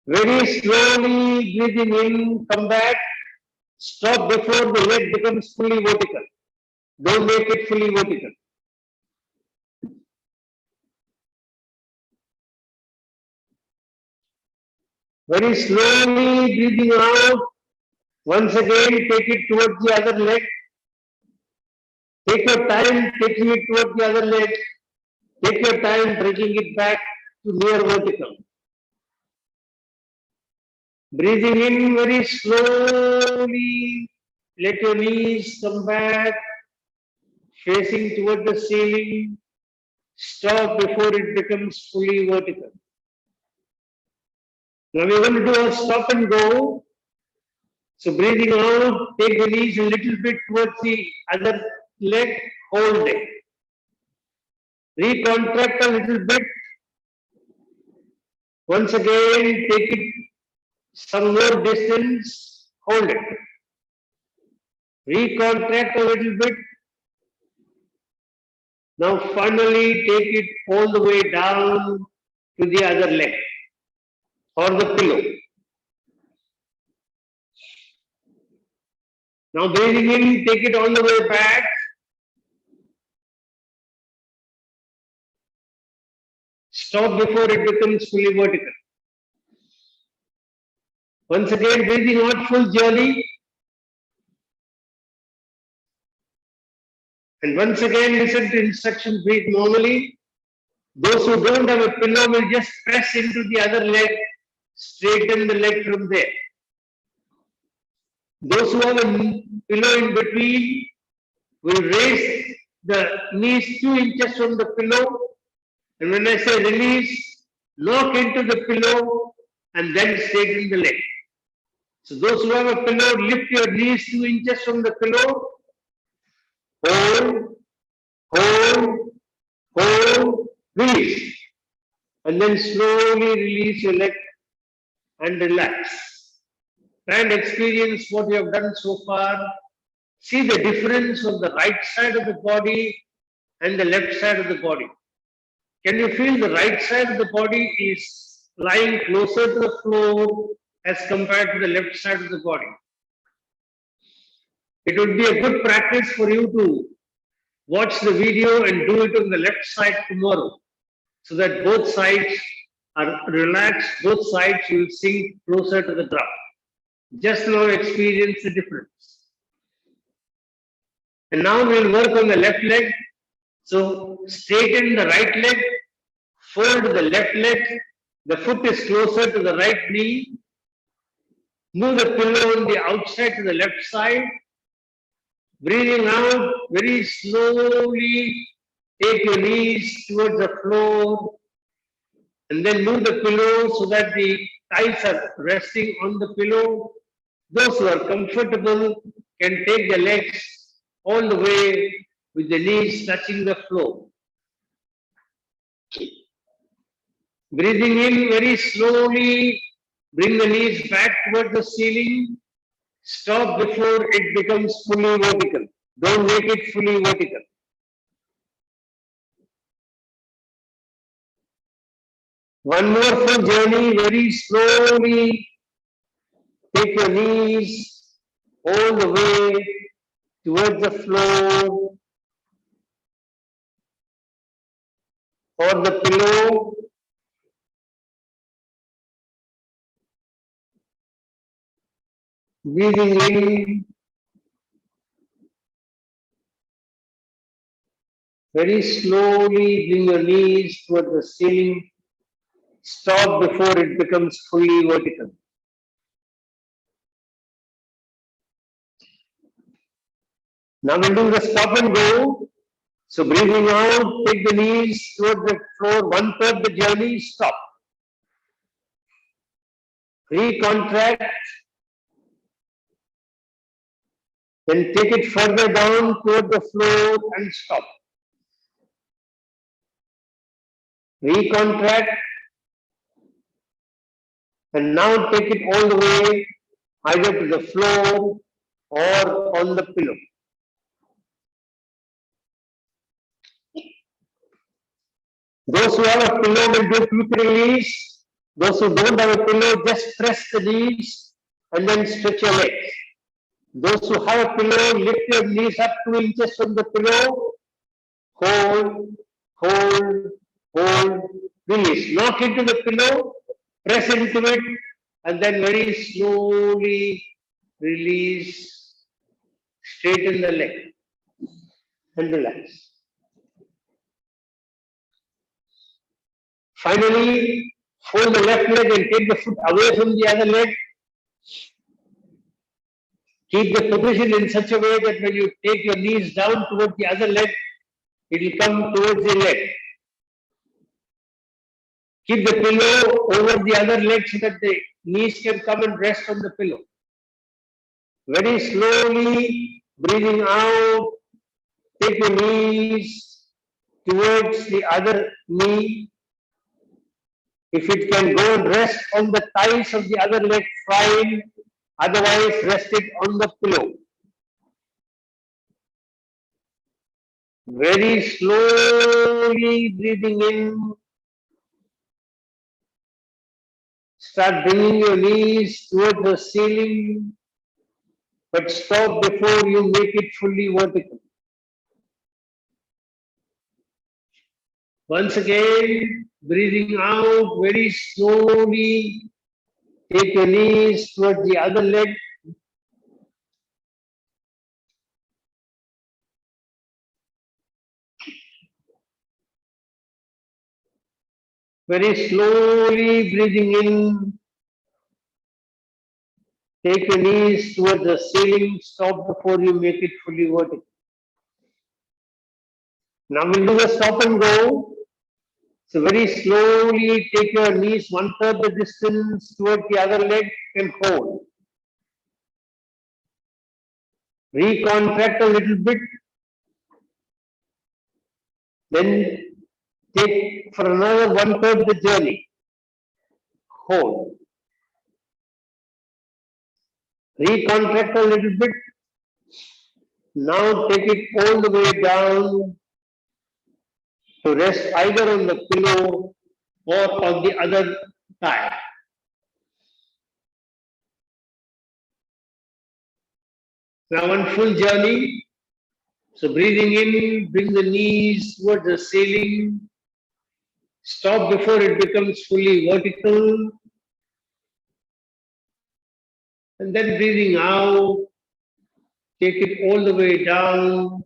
Very slowly breathing in, come back. Stop before the leg becomes fully vertical. Don't make it fully vertical. Very slowly breathing out. Once again, take it towards the other leg. Take your time taking it towards the other leg. Take your time bringing it back to near vertical. Breathing in very slowly. Let your knees come back, facing toward the ceiling. Stop before it becomes fully vertical. Now we're going to do a stop and go. So breathing out, take the knees a little bit towards the other leg, hold it. Recontract a little bit. Once again, take it some more distance, hold it. Recontract a little bit. Now finally take it all the way down to the other leg or the pillow. Now breathing in, take it all the way back. Stop before it becomes fully vertical. Once again, breathing out full journey. And once again, listen to instruction, breathe normally. Those who don't have a pillow will just press into the other leg, straighten the leg from there. Those who have a pillow in between will raise the knees 2 inches from the pillow. And when I say release, knock into the pillow and then straighten the leg. So those who have a pillow, lift your knees 2 inches from the pillow. Hold, hold, hold, release. And then slowly release your leg and relax. Try and experience what you have done so far. See the difference of the right side of the body and the left side of the body. Can you feel the right side of the body is lying closer to the floor as compared to the left side of the body? It would be a good practice for you to watch the video and do it on the left side tomorrow, so that both sides are relaxed, both sides will sink closer to the ground. Just now experience the difference. And now we'll work on the left leg. So straighten the right leg, fold the left leg, the foot is closer to the right knee. Move the pillow on the outside to the left side. Breathing out very slowly, take your knees towards the floor and then move the pillow so that the thighs are resting on the pillow. Those who are comfortable can take the legs all the way with the knees touching the floor. Breathing in very slowly, bring the knees back toward the ceiling. Stop before it becomes fully vertical. Don't make it fully vertical. One more full journey, very slowly. Take your knees all the way towards the floor or the pillow. Breathing in. Very slowly bring your knees toward the ceiling. Stop before it becomes fully vertical. Now we'll do the stop and go. So breathing out, take the knees toward the floor, 1/3 the journey, stop. Recontract. Then take it further down toward the floor and stop. Recontract. And now take it all the way either to the floor or on the pillow. Those who have a pillow will do quick release. Those who don't have a pillow, just press the knees and then stretch your legs. Those who have a pillow, lift your knees up 2 inches from the pillow. Hold, hold, hold, release. Knock into the pillow, press into it, and then very slowly release. Straighten the leg and relax. Finally, fold the left leg and take the foot away from the other leg. Keep the position in such a way that when you take your knees down towards the other leg, it will come towards the leg. Keep the pillow over the other leg so that the knees can come and rest on the pillow. Very slowly, breathing out, take your knees towards the other knee. If it can go and rest on the thighs of the other leg, fine. Otherwise, rest it on the pillow. Very slowly breathing in. Start bringing your knees towards the ceiling, but stop before you make it fully vertical. Once again, breathing out very slowly. Take your knees towards the other leg. Very slowly breathing in. Take your knees towards the ceiling. Stop before you make it fully vertical. Now we'll do a stop and go. So very slowly take your knees 1/3 the distance towards the other leg and hold. Recontract a little bit. Then take for another 1/3 the journey. Hold. Recontract a little bit. Now take it all the way down to rest either on the pillow or on the other thigh. Now one full journey. So breathing in, bring the knees towards the ceiling. Stop before it becomes fully vertical. And then breathing out, take it all the way down,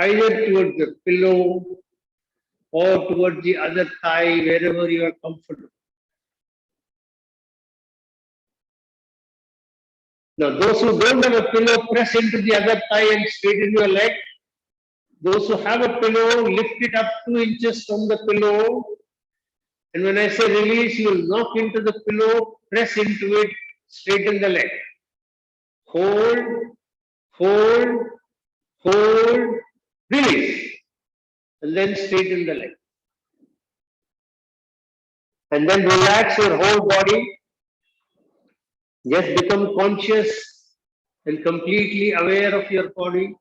either towards the pillow or towards the other thigh, wherever you are comfortable. Now, those who don't have a pillow, press into the other thigh and straighten your leg. Those who have a pillow, lift it up 2 inches from the pillow And when I say release, you will knock into the pillow, press into it, straighten the leg. Hold, hold, hold, release. And then straighten the leg. And then relax your whole body. Just become conscious and completely aware of your body.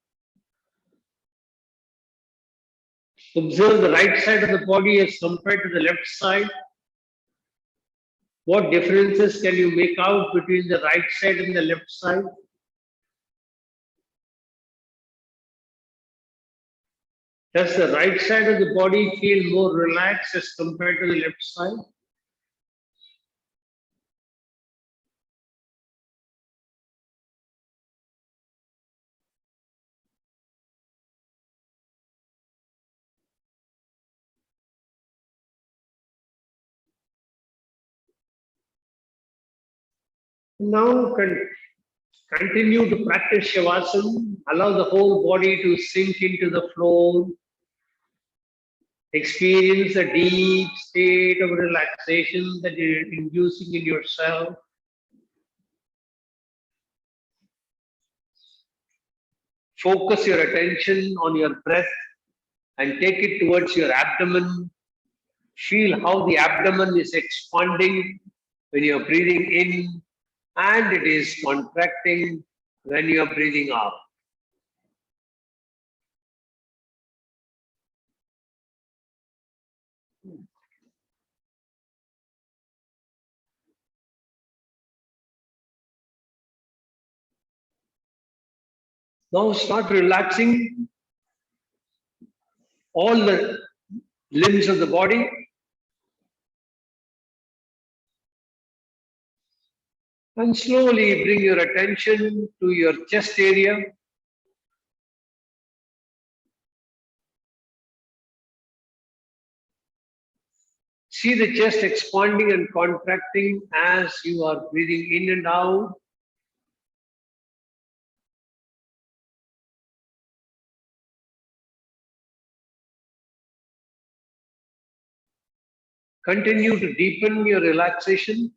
Observe the right side of the body as compared to the left side. What differences can you make out between the right side and the left side? Does the right side of the body feel more relaxed as compared to the left side? Now continue to practice Shavasana. Allow the whole body to sink into the floor. Experience a deep state of relaxation that you're inducing in yourself. Focus your attention on your breath and take it towards your abdomen. Feel how the abdomen is expanding when you're breathing in and it is contracting when you're breathing out. Now start relaxing all the limbs of the body. And slowly bring your attention to your chest area. See the chest expanding and contracting as you are breathing in and out. Continue to deepen your relaxation.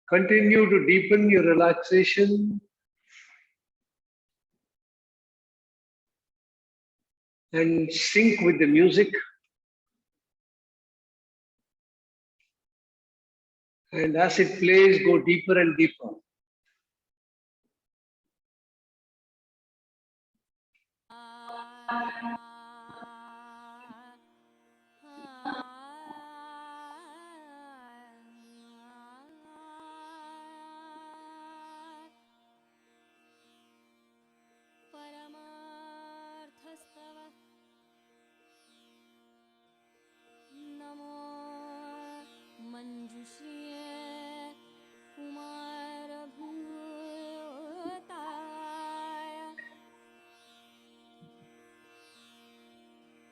Continue to deepen your relaxation and sync with the music. And as it plays, go deeper and deeper.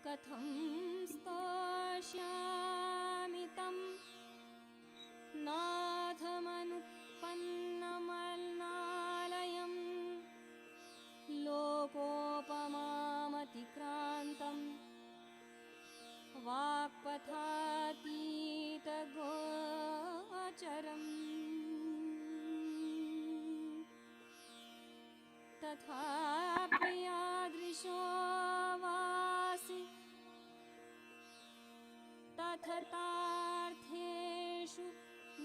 कथं स्तोष्यामि तं नाथमनुपन्नमन्नालयं लोकोपमामतिक्रान्तं वाक्पथातीतगोचरम् तथापि यादृशो वासि तथतार्थेषु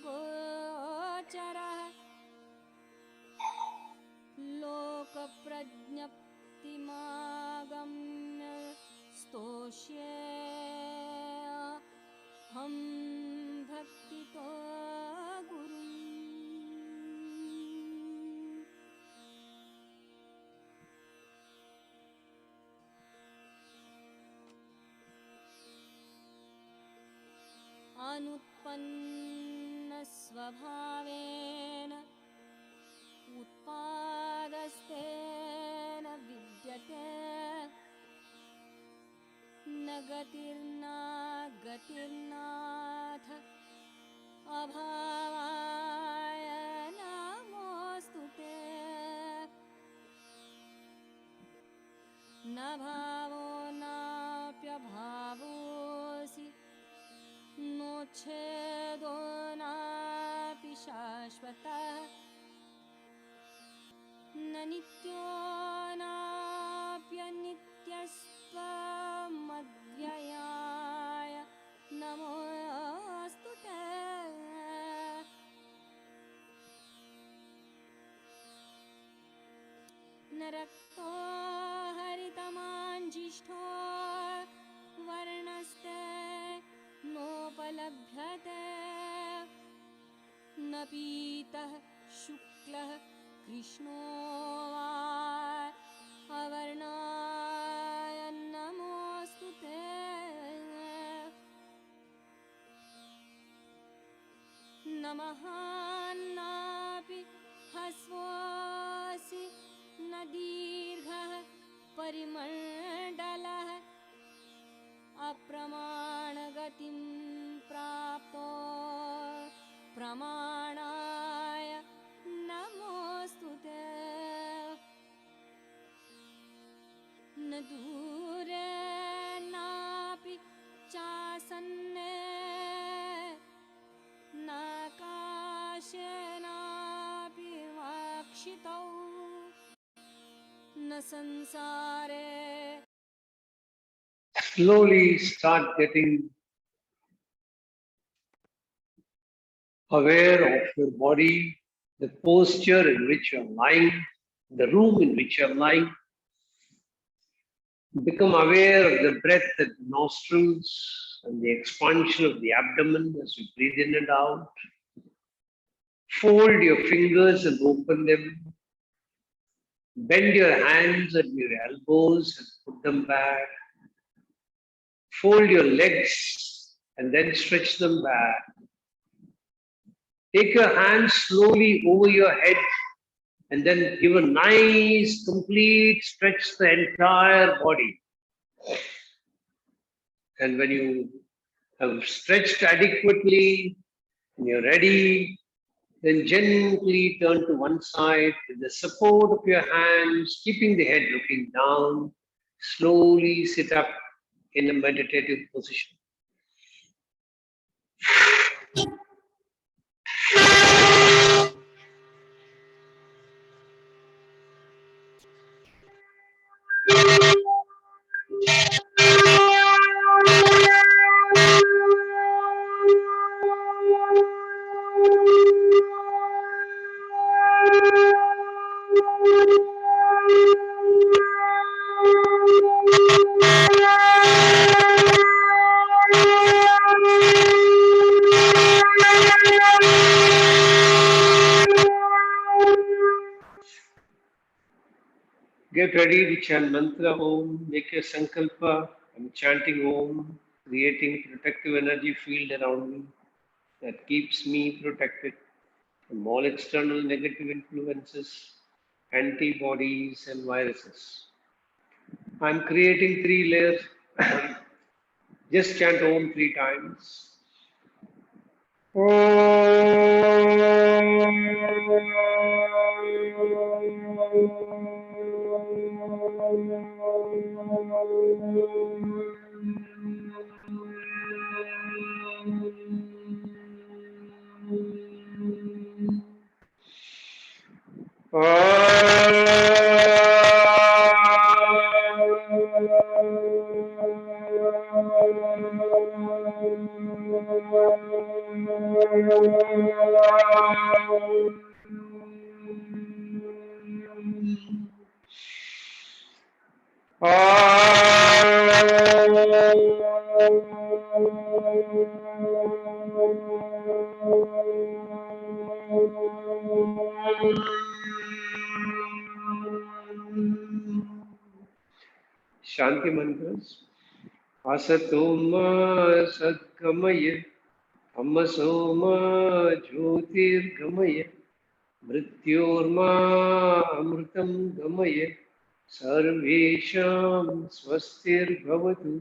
गोचरः लोकप्रज्ञप्तिमागम्य स्तोष्येऽहं भक्तितो गुरुम् अनुत्पन्नस्वभावेन उत्पादस्तेन विद्यते गतिर्नाथ अभावाय नमोऽस्तु ते न भावो नाप्यभावोऽसि नोच्छेदो नापि शाश्वतः न नित्यो नाप्यनित्यस्त्वमव्ययाय नमोऽस्तु ते न रक्तो हरितमाञ्जिष्ठो वर्णस्ते नोपलभ्यते न पीतः शुक्लः कृष्णो वा अवर्णाय नमोऽस्तु ते न महान्नापि ह्रस्वोऽसि न दीर्घः परिमण्डलः अप्रमाणगतिं प्राप्तो प्रमाणाय नमोऽस्तु ते न दूरे नापि चासन्ने नाकाशे नापि वाक्षितौ न संसारे Slowly start getting aware of your body, the posture in which you're lying, the room in which you're lying. Become aware of the breath at the nostrils and the expansion of the abdomen as you breathe in and out. Fold your fingers and open them. Bend your hands at your elbows and put them back. Fold your legs and then stretch them back. Take your hands slowly over your head and then give a nice, complete stretch to the entire body. And when you have stretched adequately and you're ready, then gently turn to one side with the support of your hands, keeping the head looking down. Slowly sit up in a meditative position. Get ready to chant mantra Om, make a sankalpa. I'm chanting Om, creating protective energy field around me that keeps me protected from all external negative influences, antibodies and viruses. I'm creating 3 layers. Just chant Om 3 times. Shanti mantras. Asatoma Sadgamaya Amasoma Jyotirgamaya Mrityorma Amritam Gamaya Sarvesham Swastir Bhavatu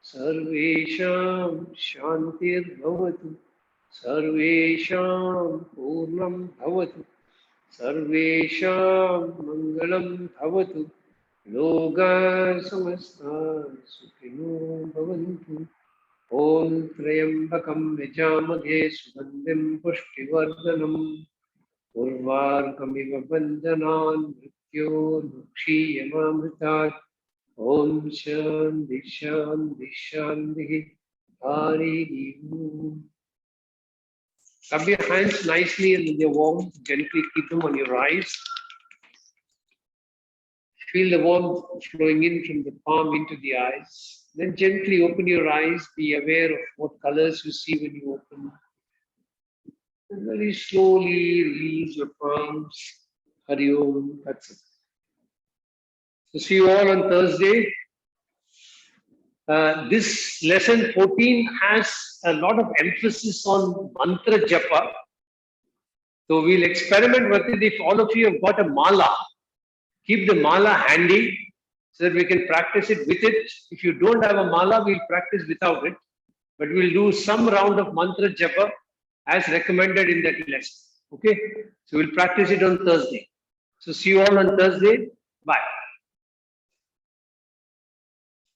Sarvesham Shantir Bhavatu. Sarvesham Purnam Bhavatu. Sarvesham Mangalam Bhavatu. Loka Samasta Sukhino Bhavantu. Om Trayambakam Vijamaghe Sugandhim Pushtivardhanam. Urvarkamiva Bandhanan Mrityo Nukshiyamamritat. Om Shanti Shanti Shanti Hari Om. Rub your hands nicely and they're warm. Gently keep them on your eyes. Feel the warmth flowing in from the palm into the eyes. Then gently open your eyes. Be aware of what colors you see when you open. And very slowly release your palms. Hari Om. That's it. So see you all on Thursday. This lesson 14 has a lot of emphasis on mantra japa. So we'll experiment with it. If all of you have got a mala, keep the mala handy so that we can practice it with it. If you don't have a mala, we'll practice without it. But we'll do some round of mantra japa as recommended in that lesson. Okay? So we'll practice it on Thursday. So see you all on Thursday. Bye.